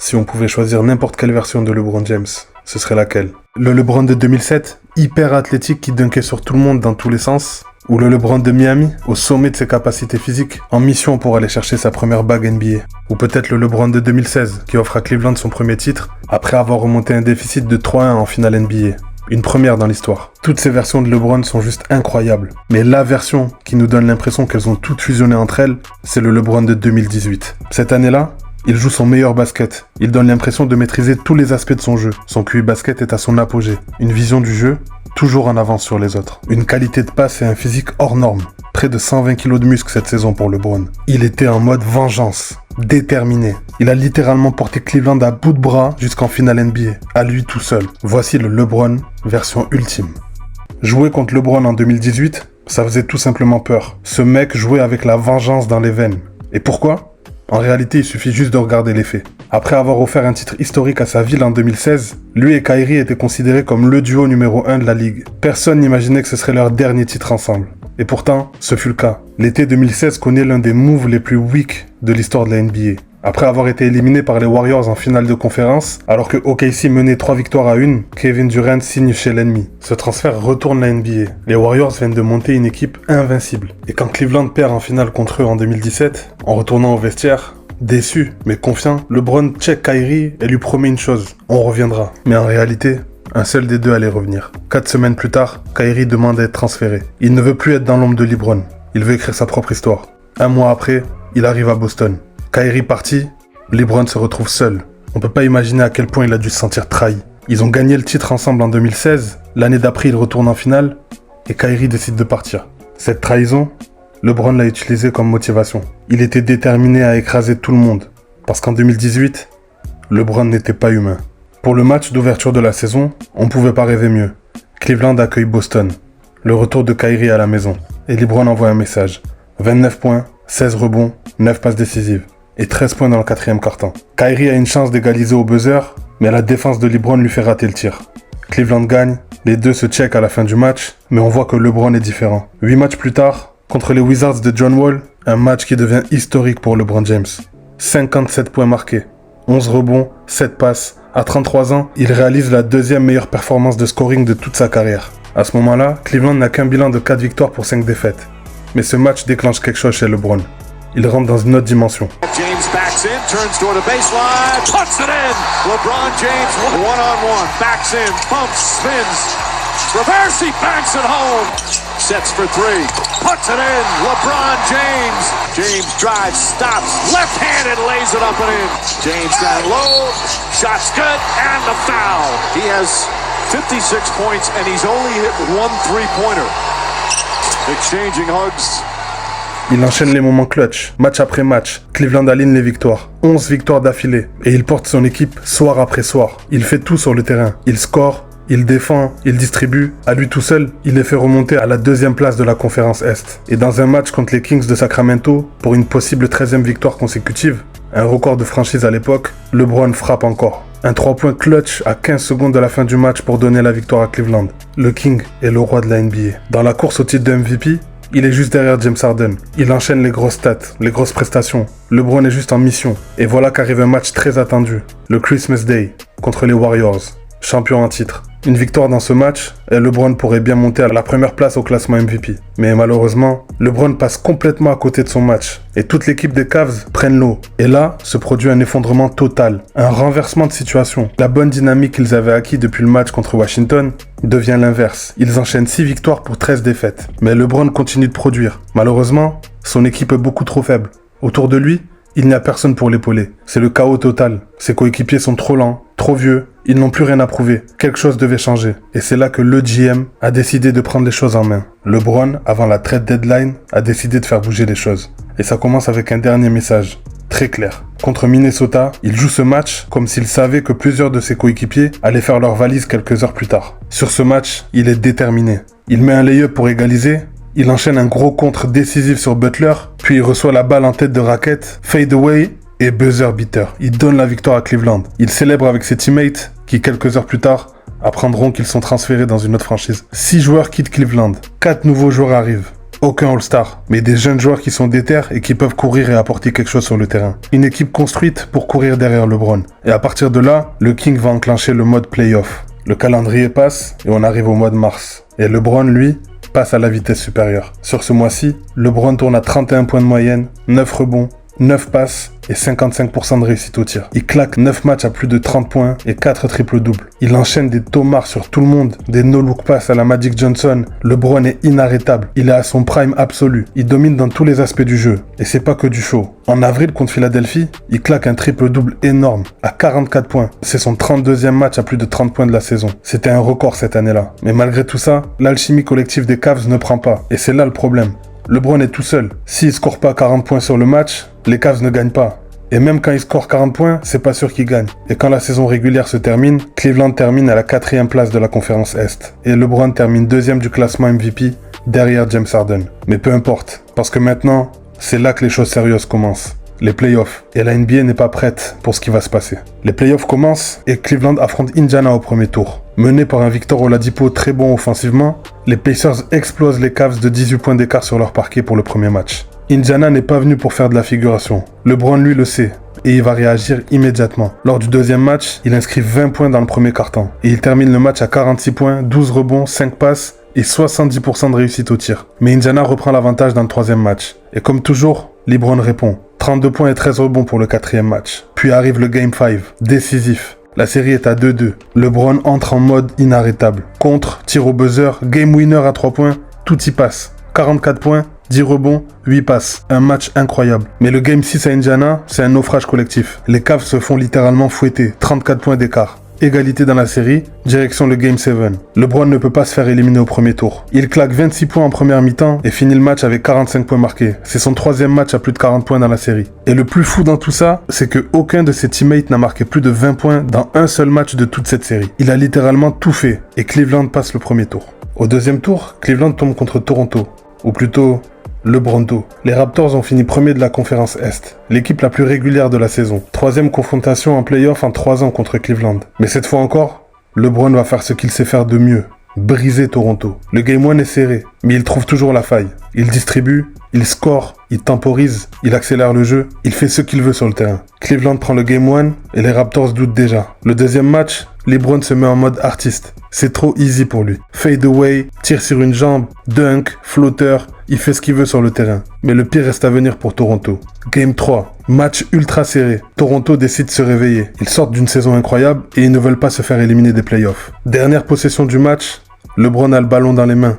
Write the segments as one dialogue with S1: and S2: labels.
S1: Si on pouvait choisir n'importe quelle version de LeBron James, ce serait laquelle? Le LeBron de 2007, hyper athlétique qui dunkait sur tout le monde dans tous les sens? Ou le LeBron de Miami, au sommet de ses capacités physiques, en mission pour aller chercher sa première bague NBA? Ou peut-être le LeBron de 2016, qui offre à Cleveland son premier titre, après avoir remonté un déficit de 3-1 en finale NBA? Une première dans l'histoire. Toutes ces versions de LeBron sont juste incroyables. Mais la version qui nous donne l'impression qu'elles ont toutes fusionné entre elles, c'est le LeBron de 2018. Cette année-là, il joue son meilleur basket. Il donne l'impression de maîtriser tous les aspects de son jeu. Son QI basket est à son apogée. Une vision du jeu, toujours en avance sur les autres. Une qualité de passe et un physique hors norme. Près de 120 kg de muscle cette saison pour LeBron. Il était en mode vengeance, déterminé. Il a littéralement porté Cleveland à bout de bras jusqu'en finale NBA, à lui tout seul. Voici le LeBron version ultime. Jouer contre LeBron en 2018, ça faisait tout simplement peur. Ce mec jouait avec la vengeance dans les veines. Et pourquoi ? En réalité, il suffit juste de regarder les faits. Après avoir offert un titre historique à sa ville en 2016, lui et Kyrie étaient considérés comme le duo numéro 1 de la ligue. Personne n'imaginait que ce serait leur dernier titre ensemble. Et pourtant, ce fut le cas. L'été 2016 connaît l'un des moves les plus weak de l'histoire de la NBA. Après avoir été éliminé par les Warriors en finale de conférence, alors que OKC menait 3 victoires à 1, Kevin Durant signe chez l'ennemi. Ce transfert retourne la NBA. Les Warriors viennent de monter une équipe invincible. Et quand Cleveland perd en finale contre eux en 2017, en retournant au vestiaire, déçu mais confiant, LeBron check Kyrie et lui promet une chose, on reviendra. Mais en réalité, un seul des deux allait revenir. 4 semaines plus tard, Kyrie demande à être transféré. Il ne veut plus être dans l'ombre de LeBron. Il veut écrire sa propre histoire. Un mois après, il arrive à Boston. Kyrie parti, LeBron se retrouve seul. On peut pas imaginer à quel point il a dû se sentir trahi. Ils ont gagné le titre ensemble en 2016, l'année d'après il retourne en finale, et Kyrie décide de partir. Cette trahison, LeBron l'a utilisée comme motivation. Il était déterminé à écraser tout le monde, parce qu'en 2018, LeBron n'était pas humain. Pour le match d'ouverture de la saison, on pouvait pas rêver mieux. Cleveland accueille Boston. Le retour de Kyrie à la maison. Et LeBron envoie un message. 29 points, 16 rebonds, 9 passes décisives. Et 13 points dans le 4e quart-temps. Kyrie a une chance d'égaliser au buzzer, mais la défense de LeBron lui fait rater le tir. Cleveland gagne, les deux se checkent à la fin du match, mais on voit que LeBron est différent. 8 matchs plus tard, contre les Wizards de John Wall, un match qui devient historique pour LeBron James. 57 points marqués, 11 rebonds, 7 passes. À 33 ans, il réalise la deuxième meilleure performance de scoring de toute sa carrière. À ce moment-là, Cleveland n'a qu'un bilan de 4 victoires pour 5 défaites. Mais ce match déclenche quelque chose chez LeBron. Il rentre dans une autre dimension.
S2: James backs in, turns toward the baseline, puts it in. LeBron James one-on-one, backs in, pumps, spins, reverse, he banks it home. Sets for three, puts it in. LeBron James. James drives, stops, left-handed, lays it up and in. James down low, shot's good, and the foul. He has 56 points, and he's only hit 1 3-pointer. Exchanging hugs.
S1: Il enchaîne les moments clutch, match après match. Cleveland aligne les victoires. 11 victoires d'affilée. Et il porte son équipe soir après soir. Il fait tout sur le terrain. Il score, il défend, il distribue. À lui tout seul, il les fait remonter à la 2e place de la conférence Est. Et dans un match contre les Kings de Sacramento, pour une possible 13e victoire consécutive, un record de franchise à l'époque, LeBron frappe encore. Un 3 points clutch à 15 secondes de la fin du match pour donner la victoire à Cleveland. Le King est le roi de la NBA. Dans la course au titre de MVP, il est juste derrière James Harden. Il enchaîne les grosses stats, les grosses prestations. LeBron est juste en mission. Et voilà qu'arrive un match très attendu. Le Christmas Day contre les Warriors. Champion en titre. Une victoire dans ce match, et LeBron pourrait bien monter à la première place au classement MVP. Mais malheureusement, LeBron passe complètement à côté de son match. Et toute l'équipe des Cavs prennent l'eau. Et là, se produit un effondrement total. Un renversement de situation. La bonne dynamique qu'ils avaient acquis depuis le match contre Washington devient l'inverse. Ils enchaînent 6 victoires pour 13 défaites. Mais LeBron continue de produire. Malheureusement, son équipe est beaucoup trop faible. Autour de lui, il n'y a personne pour l'épauler. C'est le chaos total. Ses coéquipiers sont trop lents, trop vieux. Ils n'ont plus rien à prouver. Quelque chose devait changer. Et c'est là que le GM a décidé de prendre les choses en main. LeBron, avant la trade deadline, a décidé de faire bouger les choses. Et ça commence avec un dernier message. Très clair. Contre Minnesota, il joue ce match comme s'il savait que plusieurs de ses coéquipiers allaient faire leur valise quelques heures plus tard. Sur ce match, il est déterminé. Il met un lay-up pour égaliser. Il enchaîne un gros contre décisif sur Butler, puis il reçoit la balle en tête de raquette, fade away et buzzer beater. Il donne la victoire à Cleveland. Il célèbre avec ses teammates qui, quelques heures plus tard, apprendront qu'ils sont transférés dans une autre franchise. 6 joueurs quittent Cleveland. 4 nouveaux joueurs arrivent. Aucun All-Star, mais des jeunes joueurs qui sont déter et qui peuvent courir et apporter quelque chose sur le terrain. Une équipe construite pour courir derrière LeBron. Et à partir de là, le King va enclencher le mode playoff. Le calendrier passe et on arrive au mois de mars. Et LeBron, lui, passe à la vitesse supérieure. Sur ce mois-ci, LeBron tourne à 31 points de moyenne, 9 rebonds, 9 passes et 55% de réussite au tir. Il claque 9 matchs à plus de 30 points et 4 triples-doubles. Il enchaîne des tomards sur tout le monde, des no-look passes à la Magic Johnson. LeBron est inarrêtable. Il est à son prime absolu. Il domine dans tous les aspects du jeu. Et c'est pas que du show. En avril contre Philadelphie, il claque un triple-double énorme à 44 points. C'est son 32e match à plus de 30 points de la saison. C'était un record cette année-là. Mais malgré tout ça, l'alchimie collective des Cavs ne prend pas. Et c'est là le problème. LeBron est tout seul. S'il score pas 40 points sur le match, les Cavs ne gagnent pas. Et même quand il score 40 points, c'est pas sûr qu'il gagne. Et quand la saison régulière se termine, Cleveland termine à la 4e place de la conférence Est. Et LeBron termine 2e du classement MVP, derrière James Harden. Mais peu importe, parce que maintenant, c'est là que les choses sérieuses commencent. Les playoffs. Et la NBA n'est pas prête pour ce qui va se passer. Les playoffs commencent et Cleveland affronte Indiana au premier tour. Mené par un Victor Oladipo très bon offensivement, les Pacers explosent les Cavs de 18 points d'écart sur leur parquet pour le premier match. Indiana n'est pas venu pour faire de la figuration. LeBron lui le sait et il va réagir immédiatement. Lors du deuxième match, il inscrit 20 points dans le premier quart-temps. Et il termine le match à 46 points, 12 rebonds, 5 passes et 70% de réussite au tir. Mais Indiana reprend l'avantage dans le troisième match. Et comme toujours, LeBron répond. 32 points et 13 rebonds pour le quatrième match. Puis arrive le Game 5, décisif. La série est à 2-2. LeBron entre en mode inarrêtable. Contre, tir au buzzer, game winner à 3 points, tout y passe. 44 points, 10 rebonds, 8 passes. Un match incroyable. Mais le Game 6 à Indiana, c'est un naufrage collectif. Les Cavs se font littéralement fouetter. 34 points d'écart. Égalité dans la série, direction le Game 7. LeBron ne peut pas se faire éliminer au premier tour. Il claque 26 points en première mi-temps et finit le match avec 45 points marqués. C'est son 3e match à plus de 40 points dans la série. Et le plus fou dans tout ça, c'est que aucun de ses teammates n'a marqué plus de 20 points dans un seul match de toute cette série. Il a littéralement tout fait et Cleveland passe le premier tour. Au deuxième tour, Cleveland tombe contre Toronto. Ou plutôt, LeBronto. Les Raptors ont fini premier de la conférence Est, l'équipe la plus régulière de la saison. 3e confrontation en play-off en 3 ans contre Cleveland. Mais cette fois encore, LeBron va faire ce qu'il sait faire de mieux, briser Toronto. Le Game 1 est serré, mais il trouve toujours la faille. Il distribue, il score, il temporise, il accélère le jeu, il fait ce qu'il veut sur le terrain. Cleveland prend le Game 1 et les Raptors doutent déjà. Le deuxième match, LeBron se met en mode artiste. C'est trop easy pour lui. Fade away, tire sur une jambe, dunk, flotteur, il fait ce qu'il veut sur le terrain. Mais le pire reste à venir pour Toronto. Game 3, match ultra serré. Toronto décide de se réveiller. Ils sortent d'une saison incroyable et ils ne veulent pas se faire éliminer des playoffs. Dernière possession du match, LeBron a le ballon dans les mains.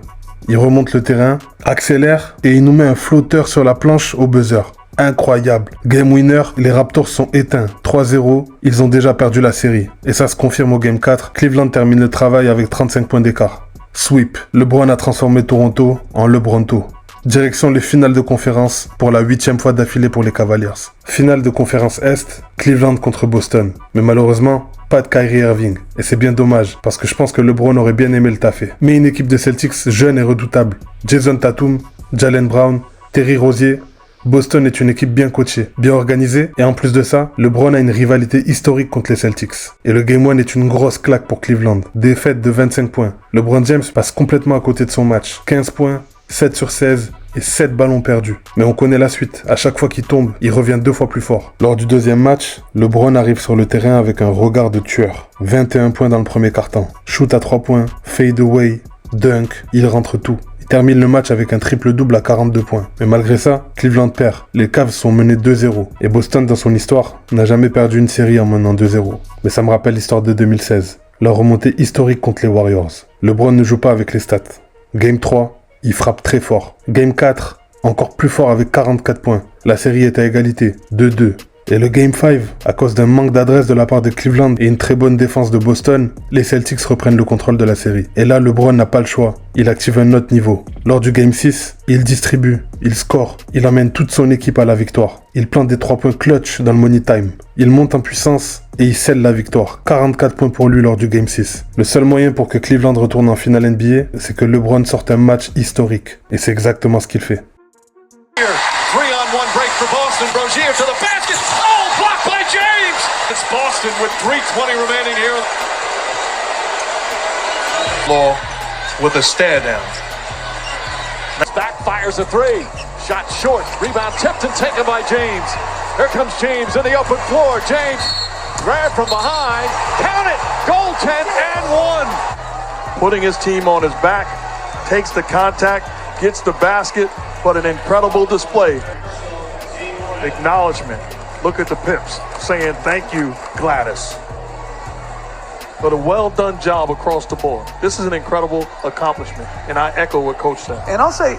S1: Il remonte le terrain, accélère et il nous met un flotteur sur la planche au buzzer. Incroyable. Game winner, les Raptors sont éteints. 3-0, ils ont déjà perdu la série. Et ça se confirme au Game 4. Cleveland termine le travail avec 35 points d'écart. Sweep. LeBron a transformé Toronto en LeBronto. Direction les finales de conférence pour la 8e fois d'affilée pour les Cavaliers. Finale de conférence Est, Cleveland contre Boston. Mais malheureusement, pas de Kyrie Irving. Et c'est bien dommage, parce que je pense que LeBron aurait bien aimé le taffer. Mais une équipe de Celtics jeune et redoutable. Jason Tatum, Jalen Brown, Terry Rozier. Boston est une équipe bien coachée, bien organisée, et en plus de ça, LeBron a une rivalité historique contre les Celtics. Et le Game 1 est une grosse claque pour Cleveland. Défaite de 25 points. LeBron James passe complètement à côté de son match. 15 points, 7 sur 16 et 7 ballons perdus. Mais on connaît la suite. À chaque fois qu'il tombe, il revient 2 fois plus fort. Lors du deuxième match, LeBron arrive sur le terrain avec un regard de tueur. 21 points dans le premier quart-temps. Shoot à 3 points, fade away, dunk, il rentre tout. Termine le match avec un triple-double à 42 points. Mais malgré ça, Cleveland perd. Les Cavs sont menés 2-0. Et Boston, dans son histoire, n'a jamais perdu une série en menant 2-0. Mais ça me rappelle l'histoire de 2016. Leur remontée historique contre les Warriors. LeBron ne joue pas avec les stats. Game 3, il frappe très fort. Game 4, encore plus fort avec 44 points. La série est à égalité, 2-2. Et le Game 5, à cause d'un manque d'adresse de la part de Cleveland et une très bonne défense de Boston, les Celtics reprennent le contrôle de la série. Et là, LeBron n'a pas le choix. Il active un autre niveau. Lors du Game 6, il distribue, il score, il emmène toute son équipe à la victoire. Il plante des 3 points clutch dans le money time. Il monte en puissance et il scelle la victoire. 44 points pour lui lors du Game 6. Le seul moyen pour que Cleveland retourne en finale NBA, c'est que LeBron sorte un match historique. Et c'est exactement ce qu'il fait.
S2: 3-on-1 break for Boston. Rozier to the basket. Oh, blocked by James. It's Boston with 3:20 remaining here. Law with a stare down. Back fires a three. Shot short. Rebound tipped and taken by James. Here comes James in the open floor. James grabbed from behind. Count it. Goaltend and one. Putting his team on his back. Takes the contact. Gets the basket. But an incredible display. Acknowledgement. Look at the Pips saying thank you, Gladys. But a well-done job across the board. This is an incredible accomplishment, and I echo what Coach said.
S3: And I'll say,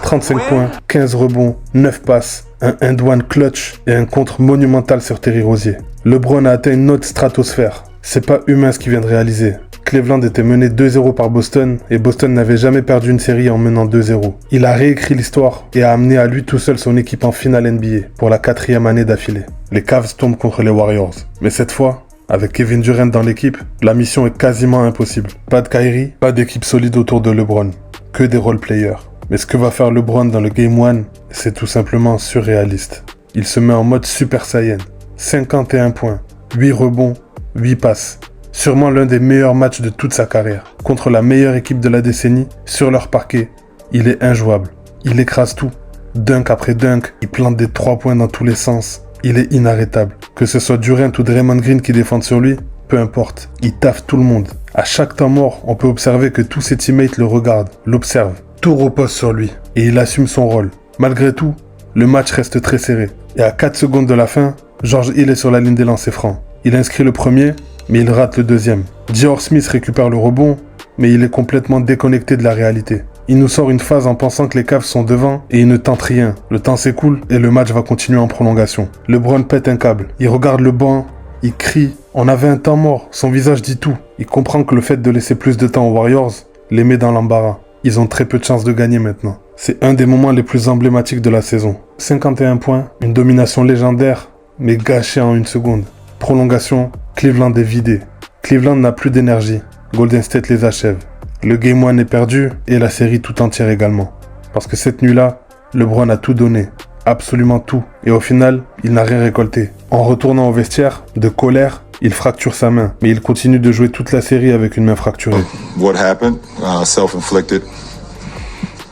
S1: 35 points, 15 rebonds, 9 passes, un end-one clutch et un contre monumental sur Terry Rozier. LeBron a atteint une autre stratosphère. C'est pas humain ce qu'il vient de réaliser. Cleveland était mené 2-0 par Boston et Boston n'avait jamais perdu une série en menant 2-0. Il a réécrit l'histoire et a amené à lui tout seul son équipe en finale NBA pour la 4e année d'affilée. Les Cavs tombent contre les Warriors. Mais cette fois, avec Kevin Durant dans l'équipe, la mission est quasiment impossible. Pas de Kyrie, pas d'équipe solide autour de LeBron. Que des role-players. Mais ce que va faire LeBron dans le Game 1, c'est tout simplement surréaliste. Il se met en mode Super Saiyan. 51 points, 8 rebonds, 8 passes. Sûrement l'un des meilleurs matchs de toute sa carrière. Contre la meilleure équipe de la décennie, sur leur parquet, il est injouable. Il écrase tout. Dunk après dunk, il plante des 3 points dans tous les sens. Il est inarrêtable. Que ce soit Durant ou Draymond Green qui défendent sur lui, peu importe. Il taffe tout le monde. À chaque temps mort, on peut observer que tous ses teammates le regardent, l'observent. Tout repose sur lui. Et il assume son rôle. Malgré tout, le match reste très serré. Et à 4 secondes de la fin, George Hill est sur la ligne des lancers francs. Il inscrit le premier, mais il rate le deuxième. J.R. Smith récupère le rebond, mais il est complètement déconnecté de la réalité. Il nous sort une phase en pensant que les Cavs sont devant et il ne tente rien. Le temps s'écoule et le match va continuer en prolongation. LeBron pète un câble. Il regarde le banc, il crie. On avait un temps mort, son visage dit tout. Il comprend que le fait de laisser plus de temps aux Warriors les met dans l'embarras. Ils ont très peu de chances de gagner maintenant. C'est un des moments les plus emblématiques de la saison. 51 points, une domination légendaire, mais gâchée en une seconde. Prolongation, Cleveland est vidé. Cleveland n'a plus d'énergie. Golden State les achève. Le Game 1 est perdu et la série tout entière également. Parce que cette nuit-là, LeBron a tout donné. Absolument tout. Et au final, il n'a rien récolté. En retournant au vestiaire, de colère, il fracture sa main. Mais il continue de jouer toute la série avec une main fracturée.
S4: What happened? Self-inflicted.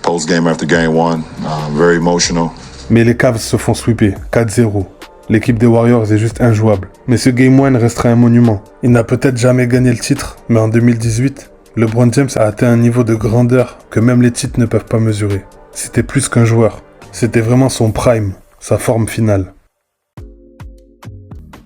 S4: Post-game after game 1. Very emotional.
S1: Mais les Cavs se font sweeper. 4-0. L'équipe des Warriors est juste injouable. Mais ce Game 1 restera un monument. Il n'a peut-être jamais gagné le titre, mais en 2018, LeBron James a atteint un niveau de grandeur que même les titres ne peuvent pas mesurer. C'était plus qu'un joueur. C'était vraiment son prime, sa forme finale.